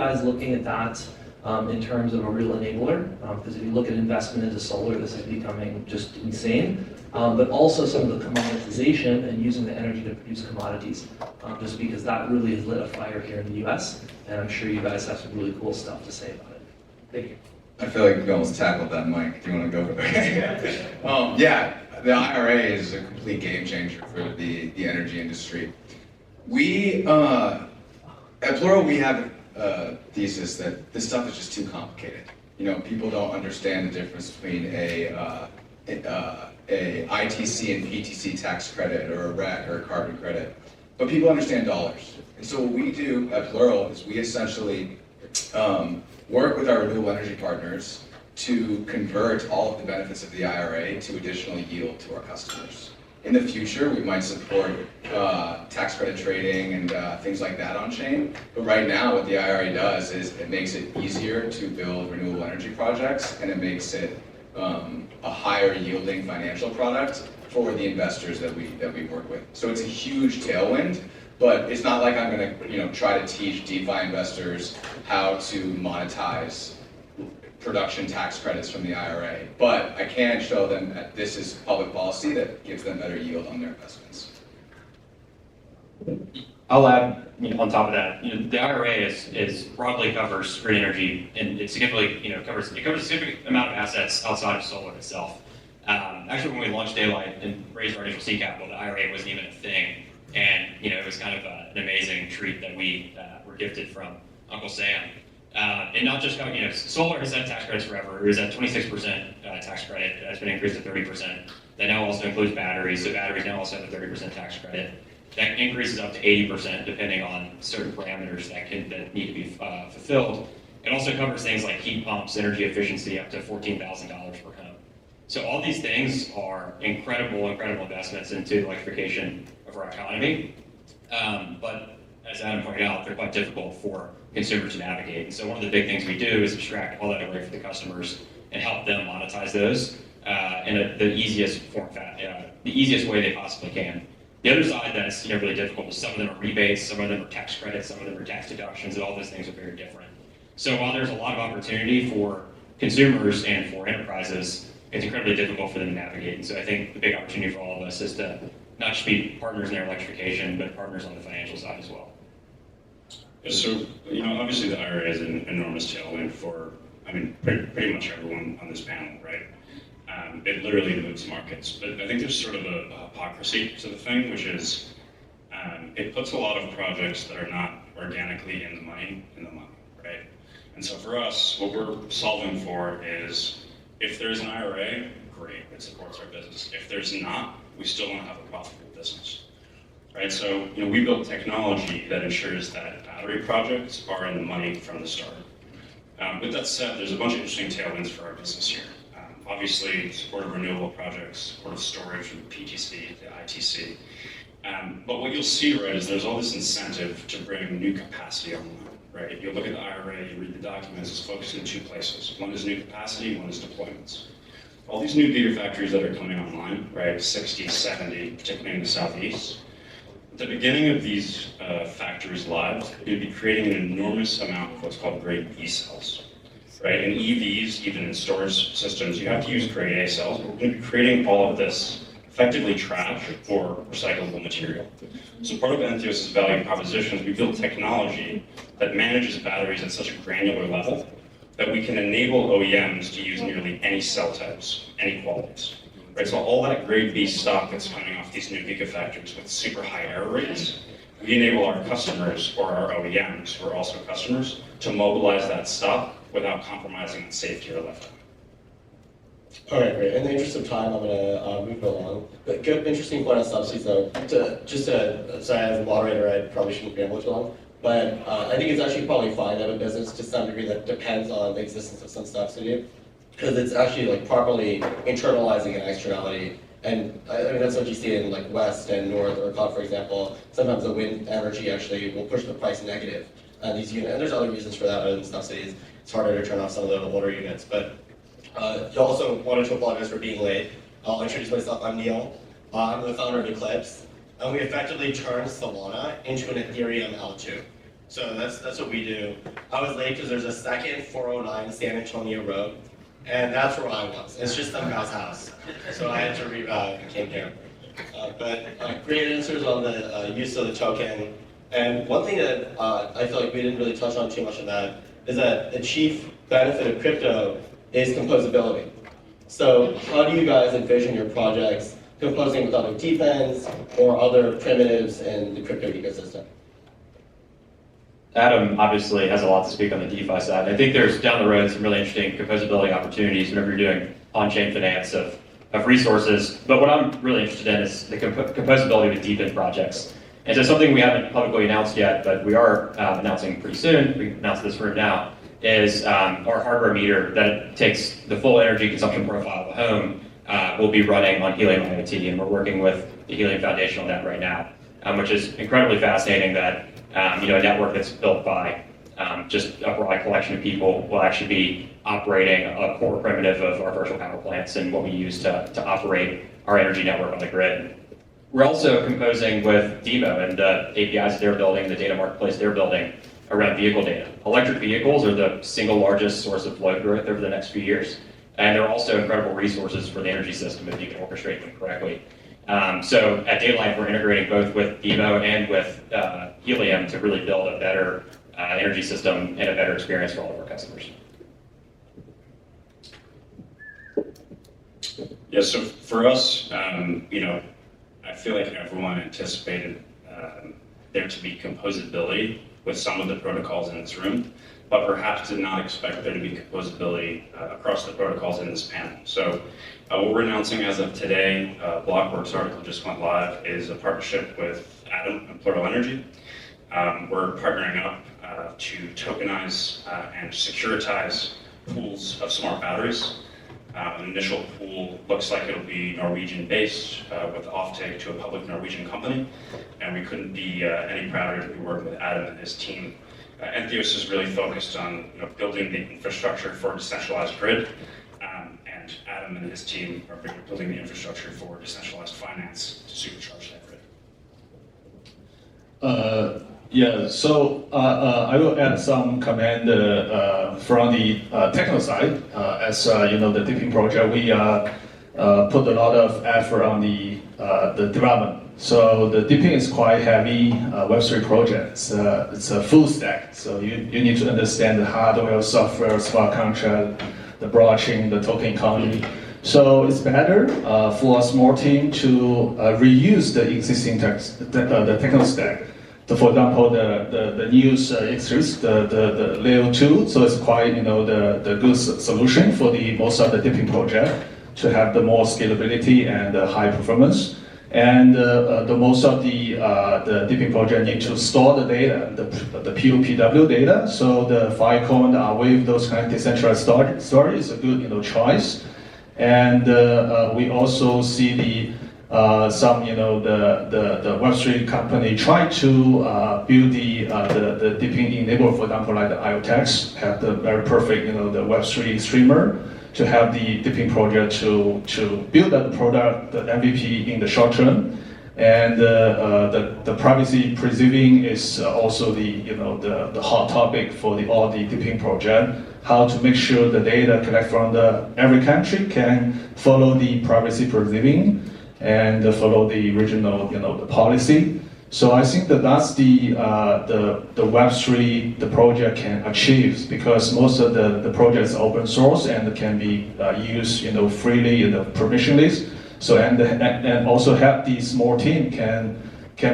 guys looking at that in terms of a real enabler? Because if you look at investment into solar, this is becoming just insane. But also some of the commoditization and using the energy to produce commodities, just because that really has lit a fire here in the US, and I'm sure you guys have some really cool stuff to say about it. Thank you. I feel like we almost tackled that, Mike. Do you want to go for it? Yeah, the IRA is a complete game changer for the energy industry. We, at Plural, we have a thesis that this stuff is just too complicated. You know, people don't understand the difference between a ITC and PTC tax credit or a REC or a carbon credit, but people understand dollars. And so what we do at Plural is we essentially work with our renewable energy partners to convert all of the benefits of the IRA to additional yield to our customers. In the future, we might support tax credit trading and things like that on chain. But right now, what the IRA does is it makes it easier to build renewable energy projects, and it makes it a higher yielding financial product for the investors that we work with. So it's a huge tailwind, but it's not like I'm going to try to teach DeFi investors how to monetize production tax credits from the IRA, but I can show them that this is public policy that gives them better yield on their investments. I'll add, on top of that, the IRA is broadly covers green energy, and it significantly, covers a significant amount of assets outside of solar itself. Actually, when we launched Daylight and raised our initial seed capital, the IRA wasn't even a thing, and it was kind of an amazing treat that we were gifted from Uncle Sam. And not just solar has had tax credits forever. It was at 26% tax credit. That's been increased to 30%. That now also includes batteries. So batteries now also have a 30% tax credit. That increases up to 80% depending on certain parameters that need to be fulfilled. It also covers things like heat pumps, energy efficiency, up to $14,000 per home. So all these things are incredible investments into the electrification of our economy. But as Adam pointed out, they're quite difficult for consumers to navigate. And so one of the big things we do is abstract all that away for the customers and help them monetize those in the easiest way they possibly can. The other side that's really difficult is some of them are rebates, some of them are tax credits, some of them are tax deductions, and all those things are very different. So while there's a lot of opportunity for consumers and for enterprises, it's incredibly difficult for them to navigate. And so I think the big opportunity for all of us is to not just be partners in their electrification, but partners on the financial side as well. So, obviously the IRA is an enormous tailwind for, pretty much everyone on this panel, right? It literally moves markets. But I think there's sort of a hypocrisy to the thing, which is it puts a lot of projects that are not organically in the money, right? And so for us, what we're solving for is, if there's an IRA, great, it supports our business. If there's not, we still want to have a profitable business. Right, so we built technology that ensures that battery projects are in the money from the start. With that said, there's a bunch of interesting tailwinds for our business here. Obviously, support of renewable projects, support of storage from the PTC to ITC. But what you'll see, right, is there's all this incentive to bring new capacity online. Right, you look at the IRA, you read the documents, it's focused in two places. One is new capacity, one is deployments. All these new gigafactories that are coming online, right, 60, 70, particularly in the Southeast. At the beginning of these factories live, you'd be creating an enormous amount of what's called grade B cells. Right? In EVs, even in storage systems, you have to use grade A cells. We're going to be creating all of this effectively trash or recyclable material. So part of Entheos' value proposition is we build technology that manages batteries at such a granular level that we can enable OEMs to use nearly any cell types, any qualities. Right, so all that grade B stock that's coming off these new gigafactories with super high error rates, we enable our customers, or our OEMs, who are also customers, to mobilize that stock without compromising on safety or lifetime. All right, great. In the interest of time, I'm going to move it along. But good, interesting point on subsidies, though. Sorry, as a moderator, I probably shouldn't ramble too long. But I think it's actually probably fine to have a business to some degree that depends on the existence of some subsidy, because it's actually properly internalizing an externality. And that's what you see in West and North or ERCOT, for example. Sometimes the wind energy actually will push the price negative. These units, and there's other reasons for that other than subsidies. It's harder to turn off some of the older units. But I also wanted to apologize for being late. I'll introduce myself. I'm Neel. I'm the founder of Eclipse. And we effectively turned Solana into an Ethereum L2. So that's what we do. I was late because there's a second 409 San Antonio Road, and that's where I was. It's just some guy's house, so I had to came here. But great answers on the use of the token. And one thing that I feel like we didn't really touch on too much of that is that the chief benefit of crypto is composability. So how do you guys envision your projects composing with other DePINs or other primitives in the crypto ecosystem? Adam obviously has a lot to speak on the DeFi side. I think there's down the road some really interesting composability opportunities whenever you're doing on-chain finance of resources. But what I'm really interested in is the composability with DePIN projects. And so something we haven't publicly announced yet, but we are announcing pretty soon, we announced this room now, is our hardware meter that takes the full energy consumption profile of a home will be running on Helium IoT, and we're working with the Helium Foundation on that right now, which is incredibly fascinating that a network that's built by just a broad collection of people will actually be operating a core primitive of our virtual power plants and what we use to operate our energy network on the grid. We're also composing with Demo and the APIs they're building, the data marketplace they're building around vehicle data. Electric vehicles are the single largest source of load growth over the next few years. And they're also incredible resources for the energy system if you can orchestrate them correctly. So at Daylight, we're integrating both with Demo and with Helium to really build a better energy system and a better experience for all of our customers. Yeah, so for us, I feel like everyone anticipated there to be composability with some of the protocols in this room, but perhaps did not expect there to be composability across the protocols in this panel. So what we're announcing as of today, Blockworks article just went live, is a partnership with Atom and Plural Energy. We're partnering up to tokenize and securitize pools of smart batteries. An initial pool looks like it'll be Norwegian-based with offtake to a public Norwegian company, and we couldn't be any prouder to be working with Adam and his team. Entheos is really focused on building the infrastructure for a decentralized grid, and Adam and his team are building the infrastructure for decentralized finance to supercharge that grid. Yeah, so I will add some comment from the technical side. As the DePIN project, we put a lot of effort on the development. So the DePIN is quite heavy Web3 project. It's a full stack. So you need to understand the hardware, software, smart contract, the blockchain, the token economy. So it's better for a small team to reuse the existing the technical stack. So for example, the news X-Series, the layer 2, so it's quite the good solution for the most of the DePIN project to have the more scalability and high performance. And the most of the DePIN project need to store the data, the POPW data. So the Filecoin, Wave, those kind of decentralized storage is a good choice. And we also see the some the Web3 company try to build the DePIN enable, for example, like the IoTex, have the very perfect the Web3 streamer to have the DePIN project to build that product, the MVP in the short term, and the privacy preserving is also the hot topic for all the DePIN project. How to make sure the data collect from every country can follow the privacy preserving and follow the original the policy. So I think that's the Web3 the project can achieve, because most of the projects are open source and can be used freely permissionless. So and also have the small team can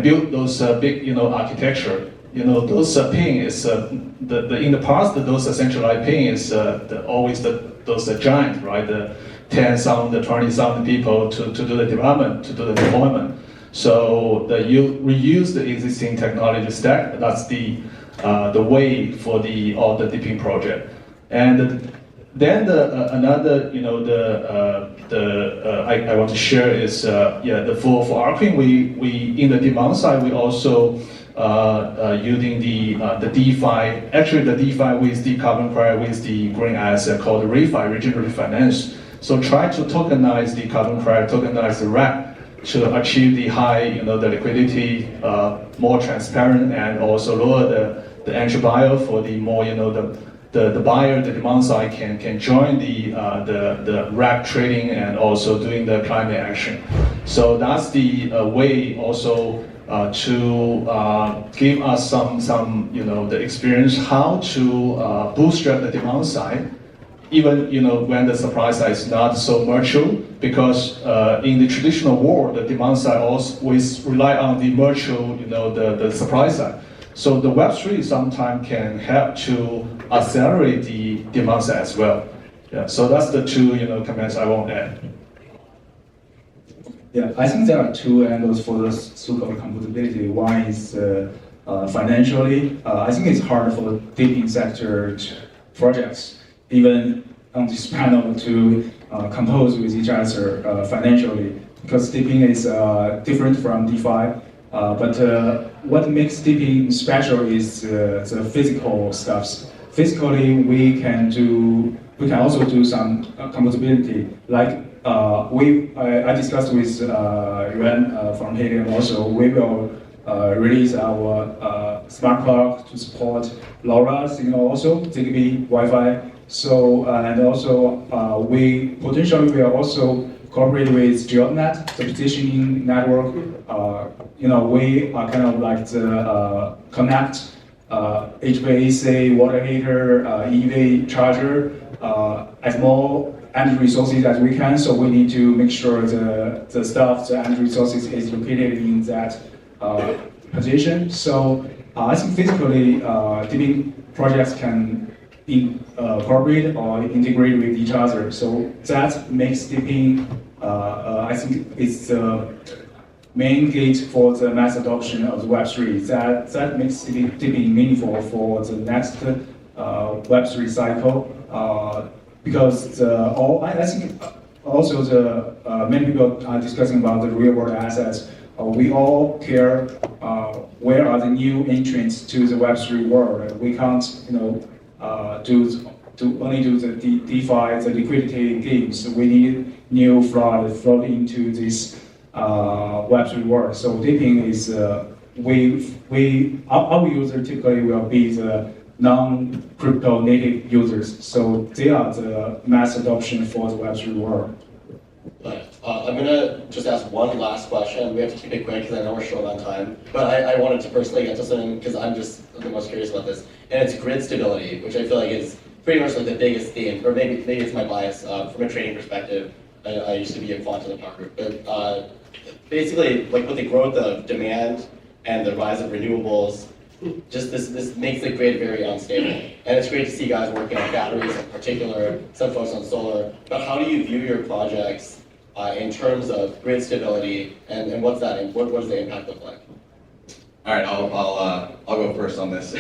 build those big architecture. Those PIN is in the past those centralized PIN is always those giant, right? The 10,000, the 20,000 people to do the development, to do the deployment. So you reuse the existing technology stack. That's the way for all the DePIN project. And then another I want to share is for Arcane we in the demand side we also using the DeFi, actually the DeFi with the carbon credit with the green asset called ReFi, regional refinance. So try to tokenize the carbon credit, tokenize the RAP to achieve the high, the liquidity, more transparent, and also lower the entry buyer, for the more, the buyer, the demand side can join the rack trading and also doing the climate action. So that's the way also to give us some the experience how to bootstrap the demand side, even when the supply side is not so mature, because in the traditional world the demand side always rely on the mature the supply side. So the Web3 sometimes can help to accelerate the demand side as well. Yeah, so that's the two comments I want to add. Yeah, I think there are two angles for the so-called compatibility. One is financially. I think it's hard for the DePIN sector projects, even on this panel, to compose with each other financially, because DePIN is different from DeFi. But what makes DePIN special is the physical stuffs. Physically, we can also do some compatibility. Like I discussed with Yuan from Helium also. We will release our smart clock to support LoRa signal also, Zigbee, Wi-Fi. So and also we potentially will also cooperate with GeoNet, the positioning network. We are kind of like the connect HVAC, water heater, EV charger, as more energy resources as we can. So we need to make sure the energy resources is located in that position. So I think physically, DePIN projects can cooperate or integrate with each other. So that makes DePIN, I think, it's the main gate for the mass adoption of the Web3. That makes DePIN meaningful for the next Web3 cycle. Because I think also the many people are discussing about the real world assets. We all care where are the new entrants to the Web3 world. We can't only do the DeFi, the liquidity games. We need new fraud flow into this Web3 world. So DePIN is our user typically will be the non-crypto native users. So they are the mass adoption for the Web3 world. I'm gonna just ask one last question. We have to keep it quick because I know we're short on time. But I wanted to personally get to something because I'm just the most curious about this, and it's grid stability, which I feel like is pretty much like the biggest theme, or maybe it's my bias from a trading perspective. I used to be in quant in the power group, but basically, like with the growth of demand and the rise of renewables, just this makes the grid very unstable. And it's great to see guys working on batteries in particular, some folks on solar. But how do you view your projects in terms of grid stability, and what does the impact look like? All right, I'll go first on this.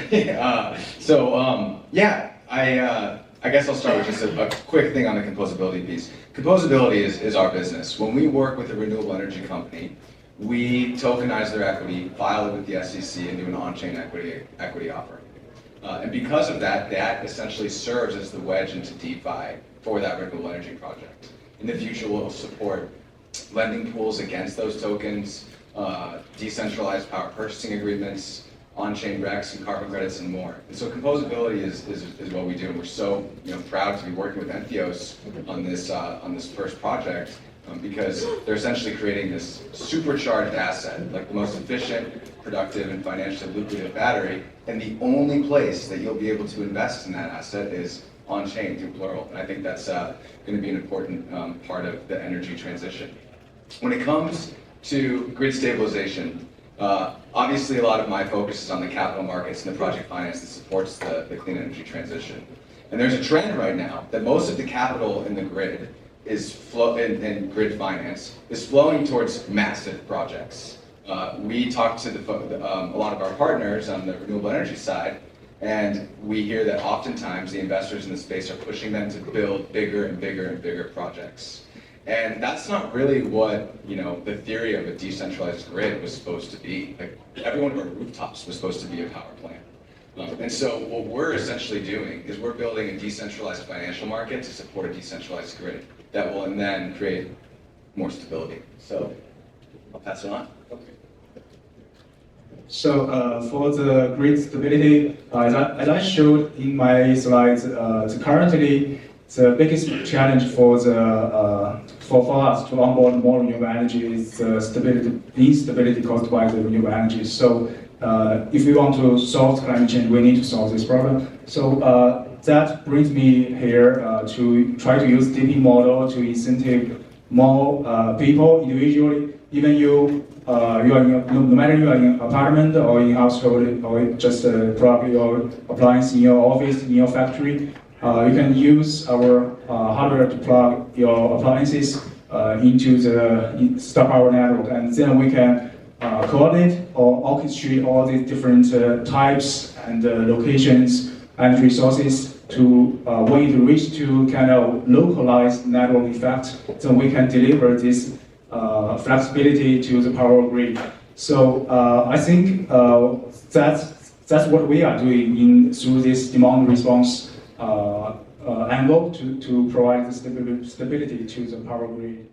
I guess I'll start with just a quick thing on the composability piece. Composability is our business. When we work with a renewable energy company, we tokenize their equity, file it with the SEC, and do an on-chain equity offering. And because of that, that essentially serves as the wedge into DeFi for that renewable energy project. In the future, we'll support lending pools against those tokens, decentralized power purchasing agreements, on-chain RECs and carbon credits, and more. And so composability is what we do, and we're so proud to be working with Entheos on this first project because they're essentially creating this supercharged asset, like the most efficient, productive, and financially lucrative battery. And the only place that you'll be able to invest in that asset is on-chain through Plural. And I think that's going to be an important part of the energy transition. When it comes to grid stabilization, obviously a lot of my focus is on the capital markets and the project finance that supports the clean energy transition. And there's a trend right now that most of the capital in the grid in grid finance is flowing towards massive projects. We talk to a lot of our partners on the renewable energy side, and we hear that oftentimes the investors in the space are pushing them to build bigger and bigger and bigger projects. And that's not really what the theory of a decentralized grid was supposed to be. Like every one of our rooftops was supposed to be a power plant. And so what we're essentially doing is we're building a decentralized financial market to support a decentralized grid that will then create more stability. So I'll pass it on. Okay. So for the grid stability, as I showed in my slides, currently the biggest challenge for us to onboard more renewable energy is the instability caused by the renewable energy. So if we want to solve climate change, we need to solve this problem. So that brings me here to try to use DePIN model to incentive more people individually. Even you are no matter you are in apartment or in household or just plug your appliance in your office, in your factory, you can use our hardware to plug your appliances into the star power network, and then we can coordinate or orchestrate all the different types and locations and resources to when it reach to kind of localized network effect, then we can deliver this flexibility to the power grid. So I think that's what we are doing through this demand response angle to provide the stability to the power grid.